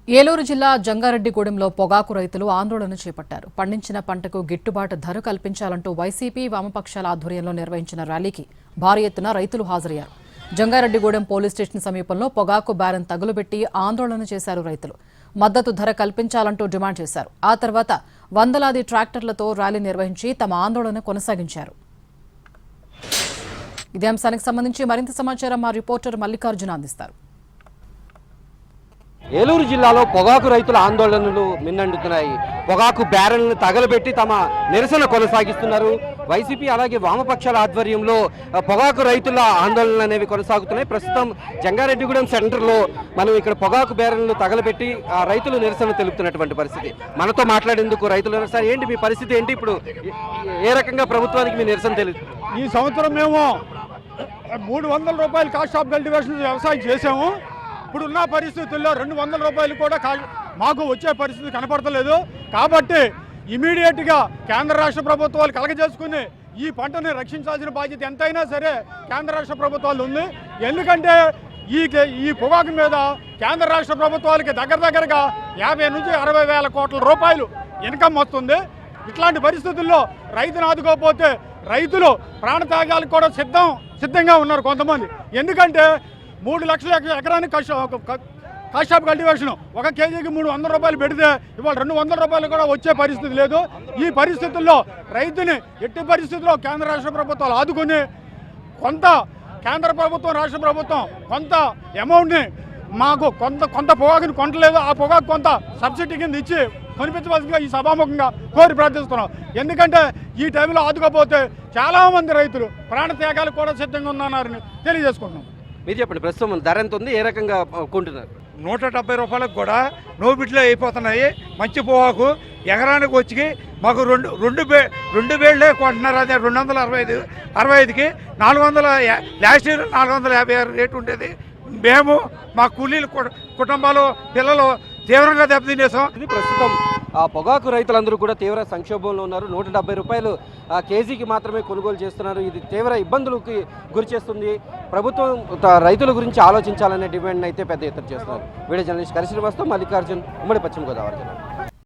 ఏలూరు జిల్లా జంగారెడ్డిగూడెంలో పొగాకు రైతులు ఆందోళన చేపట్టారు. పండించిన పంటకు గిట్టుబాటు ధర కల్పించాలంటూ వైసీపీ వామపక్షాల ఆధ్వర్యంలో నిర్వహించిన ర్యాలీకి భారీ ఎత్తున రైతులు హాజరయ్యారు. జంగారెడ్డిగూడెం పోలీస్ స్టేషన్ సమీపంలో పొగాకు బ్యారెన్ తగులుబెట్టి ఆందోళన చేశారు రైతులు. మద్దతు ధర కల్పించాలంటూ డిమాండ్ చేశారు. ఆ తర్వాత వందలాది ట్రాక్టర్లతో ర్యాలీ నిర్వహించి తమ ఆందోళన కొనసాగించారు. ఇదే అంశానికి సంబంధించి మరింత సమాచారం మా రిపోర్టర్ మల్లికార్జున అందిస్తారు. ఏలూరు జిల్లాలో పొగాకు రైతుల ఆందోళనలు మిన్నండుతున్నాయి. పొగాకు బ్యారెల్ను తగలబెట్టి తమ నిరసన కొనసాగిస్తున్నారు. వైసీపీ అలాగే వామపక్షాల ఆధ్వర్యంలో పొగాకు రైతుల ఆందోళనలు అనేవి కొనసాగుతున్నాయి. ప్రస్తుతం జంగారెడ్డిగూడెం సెంటర్లో మనం ఇక్కడ పొగాకు బ్యారెల్ను తగలబెట్టి రైతులు నిరసన తెలుపుతున్నటువంటి పరిస్థితి. మనతో మాట్లాడేందుకు రైతులు సార్ ఏంటి మీ పరిస్థితి ఏంటి, ఇప్పుడు ఏ రకంగా ప్రభుత్వానికి మీ నిరసన తెలుసు? ఈ సంవత్సరం మేము 300 రూపాయలు కాస్ట్ ఆఫ్ కల్టివేషన్ వ్యవసాయం చేసాము. ఇప్పుడున్న పరిస్థితుల్లో 200 రూపాయలు కూడా మాకు వచ్చే పరిస్థితి కనపడతలేదు. కాబట్టి ఇమీడియట్గా కేంద్ర రాష్ట్ర ప్రభుత్వాలు కలగజేసుకుని ఈ పంటని రక్షించాల్సిన బాధ్యత ఎంతైనా సరే కేంద్ర రాష్ట్ర ప్రభుత్వాలు ఉంది. ఎందుకంటే ఈ పొగాకు మీద కేంద్ర రాష్ట్ర ప్రభుత్వాలకి దగ్గరగా 50 నుంచి 60 వేల కోట్ల రూపాయలు ఇన్కమ్ వస్తుంది. ఇట్లాంటి పరిస్థితుల్లో రైతును ఆదుకోకపోతే రైతులు ప్రాణత్యాగాలకు కూడా సిద్ధంగా ఉన్నారు కొంతమంది. ఎందుకంటే 3 లక్షల ఎకరానికి కాస్ట్ ఆఫ్ కల్టివేషన్ 1 కేజీకి 300 రూపాయలు పెడితే ఇవాళ 200 రూపాయలు కూడా వచ్చే పరిస్థితి లేదు. ఈ పరిస్థితుల్లో రైతుని ఎట్టి పరిస్థితుల్లో కేంద్ర రాష్ట్ర ప్రభుత్వాలు ఆదుకుని కొంత కేంద్ర ప్రభుత్వం రాష్ట్ర ప్రభుత్వం కొంత అమౌంట్ని మాకు కొంత పొగాకుని కొనట్లేదు, ఆ పొగాకు కొంత సబ్సిడీ కింద ఇచ్చి కొనిపించవలసిందిగా ఈ సభాముఖంగా కోరి ప్రార్థిస్తున్నాం. ఎందుకంటే ఈ టైంలో ఆదుకోకపోతే చాలామంది రైతులు ప్రాణత్యాగాలు కూడా సిద్ధంగా ఉన్నారని తెలియజేసుకుంటున్నాం. మీరు చెప్పండి, ప్రస్తుతం ధర ఎంత ఉంది, ఏ రకంగా కొంటున్నారు? 170 రూపాయలకు కూడా నోబిట్లో అయిపోతున్నాయి. మంచి పొగాకు ఎకరానికి వచ్చి మాకు రెండు వేళ్లే కొంటున్నారు. అదే 265కి 400 లాస్ట్ ఇయర్ 456 రేటు ఉండేది. మేము మా కూలీలు కుటుంబాలు పిల్లలు తీవ్రంగా దెబ్బతినేసాం. ఇది ప్రస్తుతం పొగాకు రైతులందరూ కూడా తీవ్ర సంక్షోభంలో ఉన్నారు. 170 రూపాయలు కేజీకి మాత్రమే కొనుగోలు చేస్తున్నారు. ఇది తీవ్ర ఇబ్బందులకి గురి చేస్తుంది. ప్రభుత్వం రైతుల గురించి ఆలోచించాలనే డిమాండ్ అయితే పెద్ద ఎత్తున చేస్తున్నారు. వీడియో జర్నలిస్ట్ కరిశ్రీనివాస్తో మల్లికార్జున్, ఉమ్మడి పశ్చిమ గోదావరి జిల్లా.